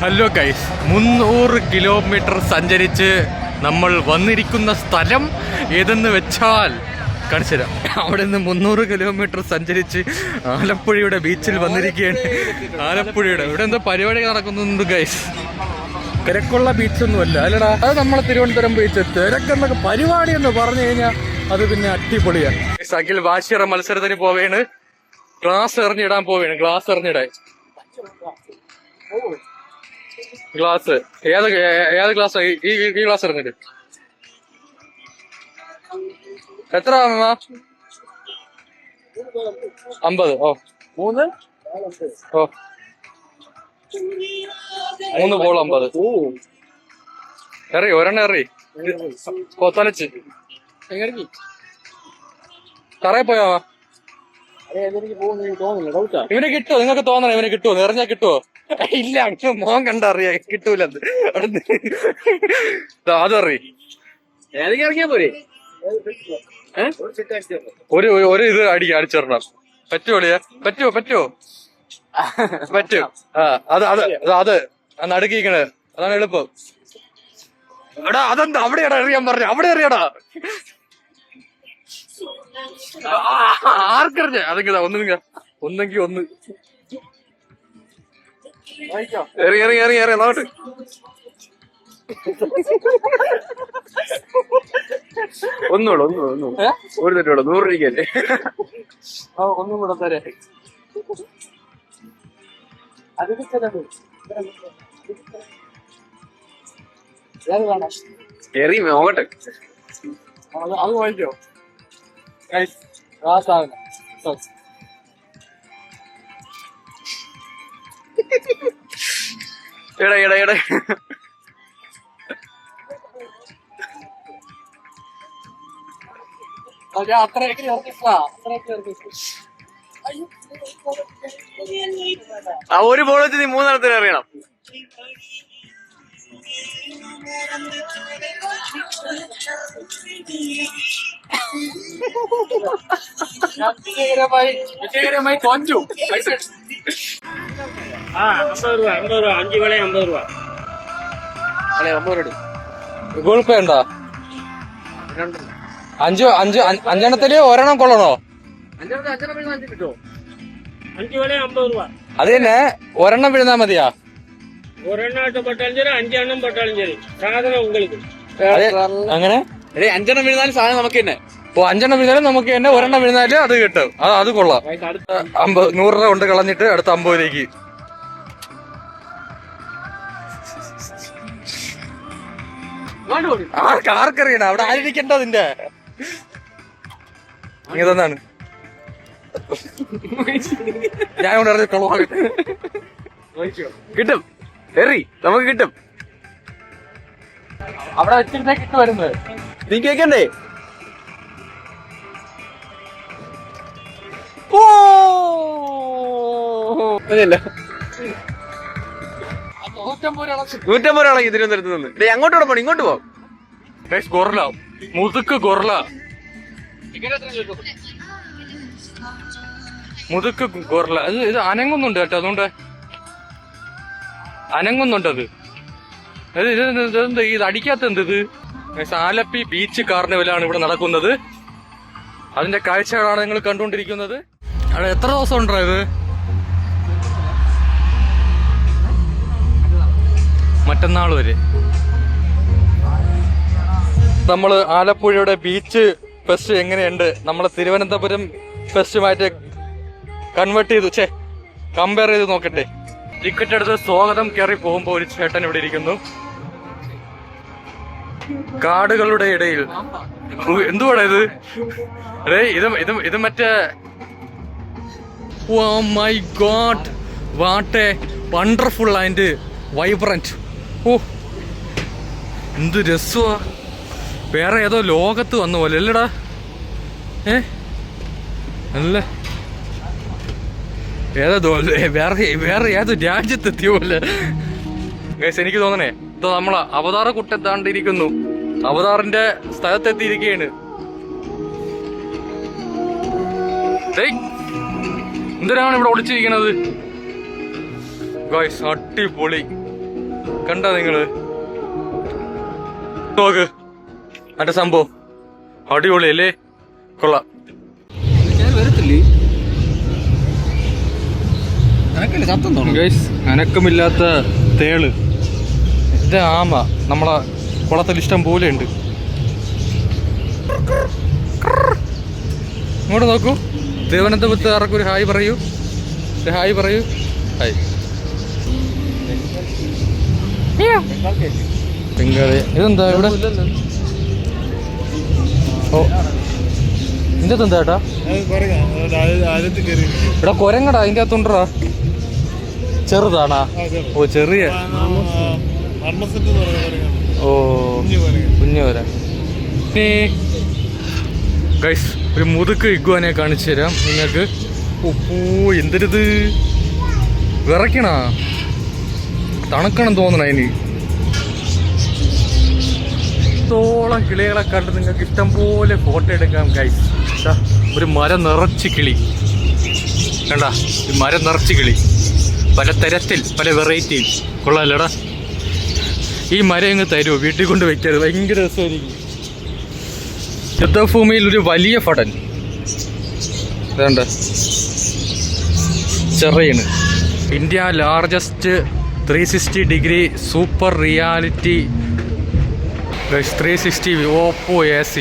Hello guys, 300 kilometre സഞ്ചരിച്ച് നമ്മൾ വന്നിരിക്കുന്ന സ്ഥലം ഏതെന്ന് വെച്ചാൽ കാണിച്ചു തരാം. അവിടെ നിന്ന് 300 കിലോമീറ്റർ സഞ്ചരിച്ച് ആലപ്പുഴയുടെ ബീച്ചിൽ വന്നിരിക്കുകയാണ്. ആലപ്പുഴയുടെ ഇവിടെ എന്തോ പരിപാടി നടക്കുന്നുണ്ട് ഗൈസ്. തിരക്കുള്ള ബീച്ചൊന്നുമല്ല അല്ലടാ, അത് നമ്മളെ തിരുവനന്തപുരം ബീച്ച്. തിരക്കെന്നൊക്കെ പരിപാടി എന്ന് പറഞ്ഞു കഴിഞ്ഞാൽ അത് പിന്നെ അടിപൊളിയാണ്. അഖിൽ വാശിയറ മത്സരത്തിന് പോവുകയാണ്. ഗ്ലാസ് എറിഞ്ഞിടാൻ പോവുകയാണ്. ഗ്ലാസ് എറിഞ്ഞിടാൻ ഗ്ലാസ് ഏത് ഗ്ലാസ്? ഈ ഗ്ലാസ് എറിഞ്ഞിട്ട് എത്ര? 50. ഓ 3 ബോൾ 50. എറി ഒരെണ്ണം എറി കൊത്തലച്ച് തറയെ പോയാ ഇവനെ കിട്ടുമോ? നിങ്ങൾക്ക് തോന്നണം ഇവനെ കിട്ടുമോ? എറിഞ്ഞാ കിട്ടുമോ? ഇല്ല, അങ്ങനെ മോൻ കണ്ടറിയാ കിട്ടൂല. അതറി ഏതൊക്കെ ഇറങ്ങിയാ പോരെ. ഒരു ഇത് അടിച്ചിടണം. പറ്റുമോളിയാ? പറ്റുമോ? പറ്റും. അത് നടുക്കിക്കണേ, അതാണ് എളുപ്പം. എടാ അതെന്താ അവിടെയാടാ എറിയാൻ പറഞ്ഞു? അവിടെ എറിയടാ. ആർക്കറിഞ്ഞ അതൊക്കെ ഒന്നെങ്കിൽ ഒന്ന് എറി നോട്ട്. ഒന്നുകൂടെ ഒരു തെറ്റോളൂ. 100 രൂപയല്ലേ? ഒന്നും കൂടെ തരേ. എറി നോക്കട്ടെ. അത് വാങ്ങിക്കോ. എടാ ഒരു ബോൾ വെച്ച് നീ 3 എറിയണം. വിജയകരമായി തോറ്റു. 50 രൂപ 5 വേള 50 രൂപ. 50 രൂപ ഗൂഗിൾ പേ ഉണ്ടോ? 5 ഒരെണ്ണം കൊള്ളണോ? 5 വേള 50 രൂപ. അത് തന്നെ ഒരെണ്ണം വീഴുന്നാ മതിയാ? ഒരെണ്ണം പെട്ടാലും ശരി, 5 എണ്ണം പെട്ടാലും ശരി, സാധനം ഉങ്ങൾക്ക്. അങ്ങനെ 5 എണ്ണം വീഴുന്നാലും സാധനം നമുക്ക് തന്നെ. 5 എണ്ണം വീഴുന്നാലും നമുക്ക് തന്നെ, ഒരെണ്ണം വീഴുന്നാലും അത് കിട്ടും. അത് കൊള്ളാം. 100 രൂപ കൊണ്ട് കളഞ്ഞിട്ട് അടുത്ത 50 രൂപയ്ക്ക്. ആർക്കറിയണ അവിടെ ആയിരിക്കണ്ട അതിന്റെ. ഇതെന്നാണ് ഞാൻ കൊണ്ട് അറിഞ്ഞ കളവാകട്ടെ. കിട്ടും, എറി നമുക്ക് കിട്ടും. അവിടെ വെച്ചിരുന്നേ കിട്ടുമായിരുന്നത്. നീ കേക്കണ്ടേ? അതല്ല 150 രൂപ തിരുവനന്തപുരത്ത് നിന്ന്. അങ്ങോട്ടോടെ പോണം, ഇങ്ങോട്ട് പോവാം. ഗൊറല മുതുക്ക് ഗൊറല ഇത് അനങ്ങുന്നുണ്ട് കേട്ടോ. അതുകൊണ്ട് അനങ്ങുന്നുണ്ടത്. ഇത് അടിക്കാത്ത എന്ത്? ഇത് ആലപ്പി ബീച്ച് കാർണിവലാണ് ഇവിടെ നടക്കുന്നത്. അതിന്റെ കാഴ്ചകളാണ് നിങ്ങൾ കണ്ടുകൊണ്ടിരിക്കുന്നത്. അവിടെ എത്ര ദിവസം ഉണ്ടോ ഇത്? മറ്റന്നാൾ വരെ. നമ്മൾ ആലപ്പുഴയുടെ ബീച്ച് ഫെസ്റ്റ് എങ്ങനെയുണ്ട് നമ്മളെ തിരുവനന്തപുരം ഫെസ്റ്റുമായിട്ട് കമ്പയർ ചെയ്ത് നോക്കട്ടെ. ടിക്കറ്റ് എടുത്ത് സ്വാഗതം കയറി പോകുമ്പോൾ ഒരു ചേട്ടൻ ഇവിടെ ഇരിക്കുന്നു. കാടുകളുടെ ഇടയിൽ എന്തുവാടാ ഇത്? ഇത് മറ്റേ oh my God, what a wonderful and vibrant. ഓ എന്ത് രസമാ. വേറെ ഏതോ ലോകത്ത് വന്ന പോലെ അല്ലടാ. അല്ല വേറെ ഏതോ രാജ്യത്തെത്തിയ പോലെ. എനിക്ക് തോന്നണേ ഇത് നമ്മളെ അവതാര കുട്ടെത്താണ്ടിരിക്കുന്നു. അവതാറിന്റെ സ്ഥലത്തെത്തിയിരിക്കുകയാണ്. എന്തിനാണ് ഇവിടെ ഒളിച്ചിരിക്കണത്? ഗൈസ് അടിപൊളി. കണ്ടാ നിങ്ങള് നോക്ക് അന്റെ സംഭവം അടിപൊളിയല്ലേ, കൊള്ളാം. അനക്കമില്ലാത്ത തേള്, ഇത് ആമ നമ്മളെ കുളത്തിൽ ഇഷ്ടം പോലെ ഉണ്ട്. ഇങ്ങോട്ട് നോക്കൂ, തിരുവനന്തപുരത്തുകാർക്ക് ഒരു ഹായ് പറയൂ, ഒരു ഹായ് പറയൂ, ഹായ്. ഇതെന്താ ഇവിടെ? ഓ ഇതിന്റെ എന്താ ചേട്ടാ? ഇവിടെ കൊരങ്ങടാ അതിന്റെ അകത്തുണ്ടാ, ചെറുതാണാ? ഓ ചെറിയ, ഓ കുഞ്ഞു വരാൻ. ഗൈസ് ഒരു മുതുക്ക് ഇഗ്വാനെ കാണിച്ചു തരാം നിങ്ങൾക്ക്. ഓ എന്തൊരിത്, വിറയ്ക്കണ, തണുക്കണം തോന്നണ. ഇനി ത്തോളം കിളികളെ കണ്ട് നിങ്ങൾക്ക് ഇഷ്ടം പോലെ ഫോട്ടോ എടുക്കാം ഗൈസ്. ഒരു മരം നിറച്ച് കിളി കണ്ട, ഈ മരം നിറച്ച് കിളി പല തരത്തിൽ പല വെറൈറ്റിയിൽ. കൊള്ളാമല്ലടാ. ഈ മരം ഇങ്ങ് തരുമോ വീട്ടിൽ കൊണ്ട് വെക്കാറ്? ഭയങ്കര രസമായിരിക്കും. യുദ്ധഭൂമിയിൽ ഒരു വലിയ ഫടൻ വേണ്ട ചെറിയാണ്. India largest 360 degree super reality 360 ഓപ്പോ AC.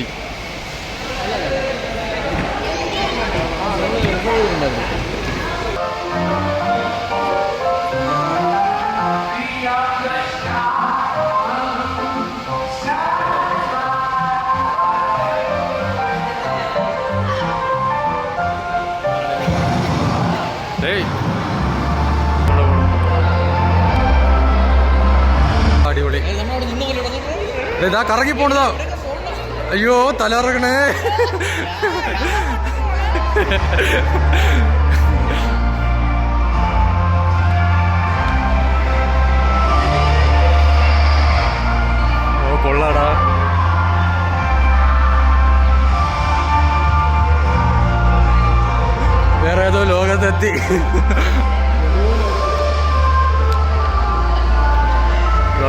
അടിപൊളി. ഇതാ കറങ്ങി പോണതാ. അയ്യോ തലറങ്ങണേ. ഓ കൊള്ളാടാ. വേറെ ഏതോ ലോകത്തെത്തി.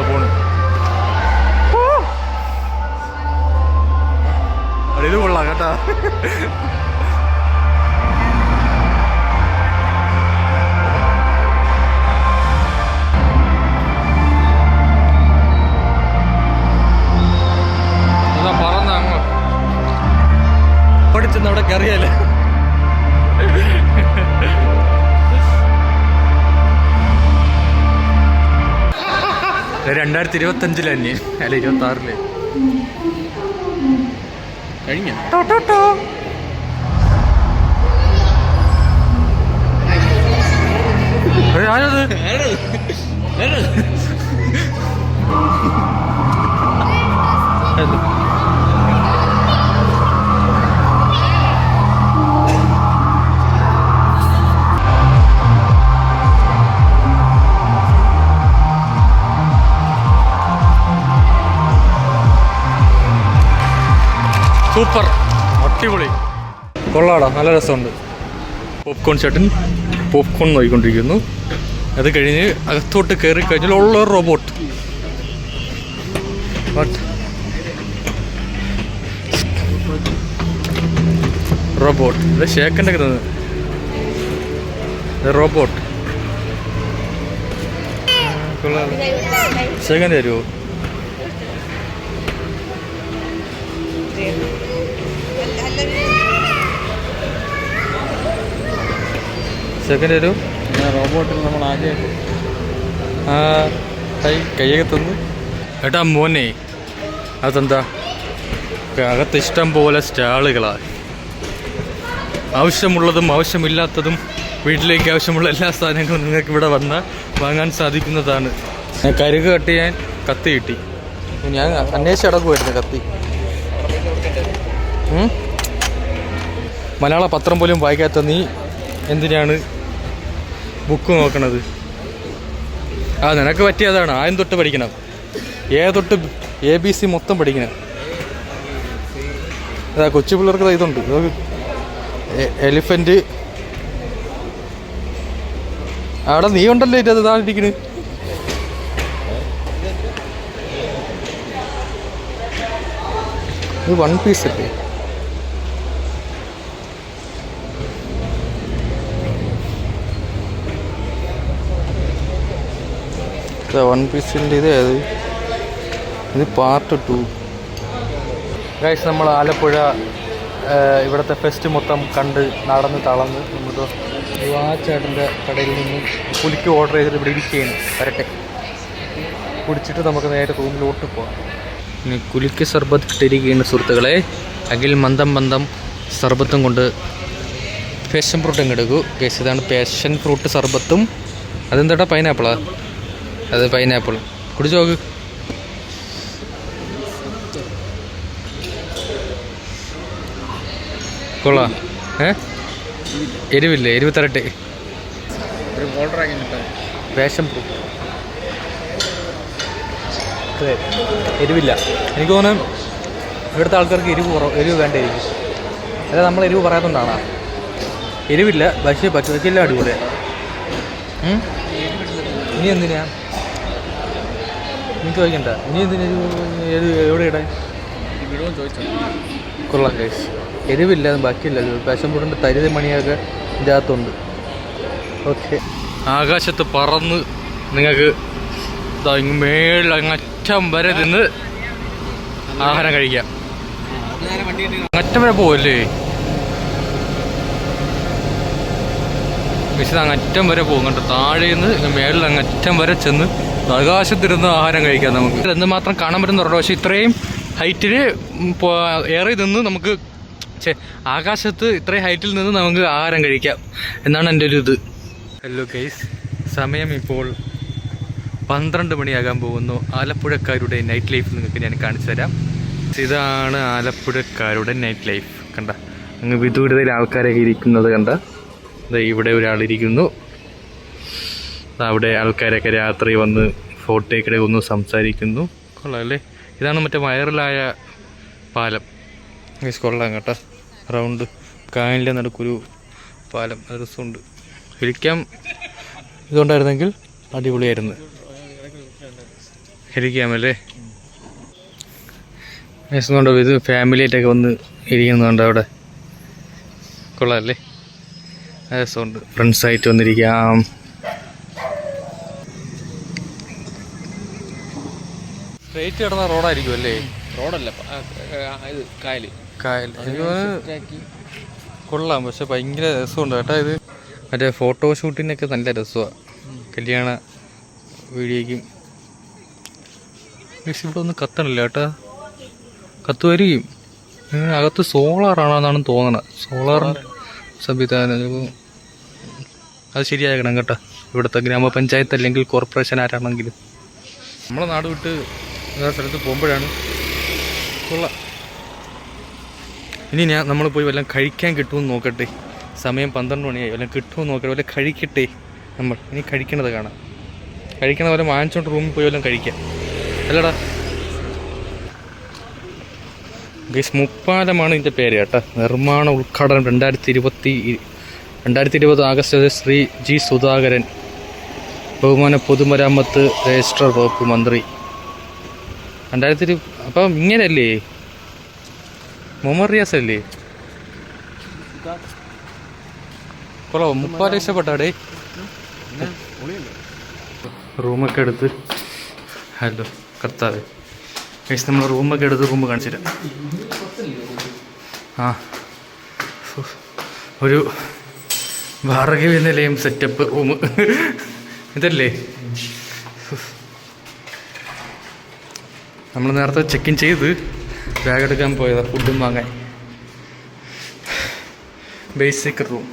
പോണു ഇത് കൊള്ളാം കേട്ടാ. പറന്ന അങ്ങ് പഠിച്ചെന്ന് അവിടെ കയറിയല്ലേ. 2025 തന്നെ അല്ല 26 കഴിഞ്ഞ. ആരത്? സൂപ്പർ, അടിപൊളി, കൊള്ളാടാ, നല്ല രസമുണ്ട്. പോപ്കോൺ ചേട്ടൻ പോപ്കോൺ നോക്കിക്കൊണ്ടിരിക്കുന്നു. അത് കഴിഞ്ഞ് അകത്തോട്ട് കയറി കഴിഞ്ഞാൽ ഉള്ള റോബോട്ട്. റോബോട്ട് ഇത് ഷേക്കൻ്റെ ഒക്കെ തന്നെ റോബോട്ട്. കൊള്ളാം. ഷേക്കൻ്റെ തരുമോ? സെക്കൻഡ് ഒരു റോബോട്ടിൽ നമ്മൾ ആദ്യം കൈയൊക്കെ തന്നു. ഏട്ടാ മോനെ അതെന്താ അകത്ത് ഇഷ്ടം പോലെ സ്റ്റാളുകളാണ്. ആവശ്യമുള്ളതും ആവശ്യമില്ലാത്തതും വീട്ടിലേക്ക് ആവശ്യമുള്ള എല്ലാ സാധനങ്ങളും നിങ്ങൾക്ക് ഇവിടെ വന്നാൽ വാങ്ങാൻ സാധിക്കുന്നതാണ്. ഞാൻ കരുക് കട്ട് ചെയ്യാൻ കത്തി കിട്ടി. ഞാൻ അന്വേഷിച്ച് അടക്കുമായിരുന്നു കത്തി. മലയാള പത്രം പോലും വായിക്കാത്ത നീ എന്തിനാണ് ബുക്ക് നോക്കണത്? ആ നിനക്ക് പറ്റിയതാണ്. ആദ്യം തൊട്ട് പഠിക്കണം, തൊട്ട് ABC മൊത്തം പഠിക്കണം. അതാ കൊച്ചു പിള്ളേർക്ക് ഇതുണ്ട്. എലിഫൻറ്റ് അവിടെ നീ ഉണ്ടല്ലോ ഇതാ ഇരിക്കണ്. ഇത് 1 പീസ് അല്ലേ? ഇതാ 1 പീസിൻ്റെ ഇത് ഏത്? ഇത് പാർട്ട് 2. ഗൈസ്, നമ്മൾ ആലപ്പുഴ ഇവിടുത്തെ ഫെസ്റ്റ് മൊത്തം കണ്ട് നടന്ന് തളർന്ന് നമുക്ക് ആ ചേട്ടൻ്റെ കടയിൽ നിന്ന് കുലിക്ക് ഓർഡർ ചെയ്തിട്ട് ഇവിടെ ഇരിക്കുകയാണ്. വരട്ടെ, കുടിച്ചിട്ട് നമുക്ക് നേരെ റൂമിലോട്ട് പോകാം. ഇനി കുലിക്ക് സർബത്ത് ഇട്ടിരിക്കുകയാണ് സുഹൃത്തുക്കളെ. അഖിൽ മന്ദം സർബത്തും കൊണ്ട് പാഷൻ ഫ്രൂട്ട് അങ്ങ് എടുക്കൂ. ഗൈസ്, ഇതാണ് പാഷൻ ഫ്രൂട്ട് സർബത്തും. അതെന്താ പൈനാപ്പിളാ? അത് പൈനാപ്പിൾ. കുടിച്ചു നോക്ക്. കൊള്ളാം. എരിവില്ലേ? എരിവ് തരട്ടെ. പാഷൻ ഫ്രൂട്ട് എരിവില്ല. എനിക്ക് തോന്നുന്നു ഇവിടുത്തെ ആൾക്കാർക്ക് എരിവ് വേണ്ടായിരിക്കും. അതായത് നമ്മൾ എരിവ് പറയാത്തതുകൊണ്ടാണ്. എരിവില്ല, പക്ഷേ പച്ചവെക്കില്ല, അടിപൊളിയാണ്. ഇനി എന്തിനാ എനിക്ക് ചോദിക്കണ്ട? ഇനി എന്തിനാ എവിടെ ഇടാൻ? കൊള്ളാം ഗൈസ്, എരിവില്ല, ബാക്കിയില്ല. പാഷൻ ഫ്രൂട്ടിൻ്റെ തരിത മണിയൊക്കെ ഇതിൻ്റെ അകത്തുണ്ട്. ഓക്കെ, ആകാശത്ത് പറന്ന് നിങ്ങൾക്ക് മേളിൽ അങ്ങറ്റം വരെ നിന്ന് ആഹാരം കഴിക്കാം. അങ്ങറ്റം വരെ പോവല്ലേ? പക്ഷേ അങ്ങറ്റം വരെ പോകും കേട്ടോ. താഴെ നിന്ന് മേളിൽ അങ്ങറ്റം വരെ ചെന്ന് ആകാശത്തിരുന്ന് ആഹാരം കഴിക്കാം നമുക്ക്. എന്തുമാത്രം കാണാൻ പറ്റുന്ന പറഞ്ഞു. പക്ഷേ ഇത്രയും ഹൈറ്റിൽ ഏറി നിന്ന് നമുക്ക് ആകാശത്ത് ഇത്രയും ഹൈറ്റിൽ നിന്ന് നമുക്ക് ആഹാരം കഴിക്കാം എന്നാണ് എൻ്റെ ഒരു ഇത്. ഹലോ ഗൈസ്, സമയം ഇപ്പോൾ 12 മണിയാകാൻ പോകുന്നു. ആലപ്പുഴക്കാരുടെ നൈറ്റ് ലൈഫ് നിങ്ങൾക്ക് ഞാൻ കാണിച്ചു തരാം. ഇതാണ് ആലപ്പുഴക്കാരുടെ നൈറ്റ് ലൈഫ്. കണ്ട, അങ്ങ് വിദൂരതയിൽ ആൾക്കാരൊക്കെ ഇരിക്കുന്നത് കണ്ട. ഇവിടെ ഒരാളിരിക്കുന്നു. അവിടെ ആൾക്കാരൊക്കെ രാത്രി വന്ന് ഫോട്ടോയൊക്കെ ഒന്ന് സംസാരിക്കുന്നു. കൊള്ളാം അല്ലേ? ഇതാണ് മറ്റേ വൈറലായ പാലം. കൊള്ളാം കേട്ടോ. റൗണ്ട് കായലിൻ്റെ നടുക്കൊരു പാലം, രസമുണ്ട്. ഹെലിക്കാം ഇതുകൊണ്ടായിരുന്നെങ്കിൽ അടിപൊളിയായിരുന്നു. ഹെലിക്കാമല്ലേ? ണ്ടോ ഇത് ഫാമിലിയായിട്ടൊക്കെ വന്ന് ഇരിക്കുന്നുണ്ടോ അവിടെ? കൊള്ളാമല്ലേ? രസമുണ്ട്. ഫ്രണ്ട്സായിട്ട് വന്നിരിക്കാം. സ്ട്രേറ്റ് കിടന്ന റോഡായിരിക്കും അല്ലേ? റോഡല്ല, ഇത് കായൽ. കൊള്ളാം, പക്ഷെ ഭയങ്കര രസമുണ്ട് കേട്ടോ. ഇത് മറ്റേ ഫോട്ടോഷൂട്ടിനൊക്കെ നല്ല രസമാണ്. കല്യാണ വീഡിയോയ്ക്കും. ഇവിടെ ഒന്നും കത്തണില്ല കേട്ടോ. കത്തുമായിരിക്കും. അകത്ത് സോളാറാണെന്നാണ് തോന്നണത്. സോളാറിൻ്റെ സംവിധാനം അത് ശരിയാക്കണം കേട്ടോ. ഇവിടുത്തെ ഗ്രാമപഞ്ചായത്ത് അല്ലെങ്കിൽ കോർപ്പറേഷൻ ആരാണെങ്കിലും. നമ്മളെ നാട് വിട്ട് വേറെ സ്ഥലത്ത് പോകുമ്പോഴാണ് കൊള്ളാം. ഇനി നമ്മൾ പോയി വല്ലതും കഴിക്കാൻ കിട്ടുമെന്ന് നോക്കട്ടെ. സമയം 12 മണിയായി. വല്ലതും കിട്ടുമെന്ന് നോക്കട്ടെ. വല്ലതും കഴിക്കട്ടെ. നമ്മൾ ഇനി കഴിക്കണത് കാണാം. കഴിക്കണ പോലെ വാങ്ങിച്ചോണ്ട് റൂമിൽ പോയി വല്ലതും കഴിക്കാം അല്ലടാ. ഗൈസ്, മുപ്പാലമാണ് ഇതിൻ്റെ പേര് കേട്ടോ. നിർമ്മാണ ഉദ്ഘാടനം 2020 ആഗസ്റ്റ്. ശ്രീ ജി സുധാകരൻ, ബഹുമാന പൊതുമരാമത്ത് രജിസ്ട്രാർ വകുപ്പ് മന്ത്രി. 2020. അപ്പം ഇങ്ങനെയല്ലേ? മുഹമ്മദ് റിയാസ് അല്ലേ? കൊള്ളാം. മുപ്പാല ഇഷ്ടപ്പെട്ടാടേ. റൂമൊക്കെ എടുത്ത്. ഹലോ കർത്താവ്. ഗൈസ്, നമ്മൾ റൂമൊക്കെ എടുത്ത് റൂം കാണിച്ചു തരാം. ഒരു ഭാർഗവി നിലയം സെറ്റപ്പ് റൂം ഇതല്ലേ? നമ്മൾ നേരത്തെ ചെക്ക് ഇൻ ചെയ്ത് ബാഗ് എടുക്കാൻ പോയതാണ് ഫുഡും വാങ്ങാൻ. Basic room.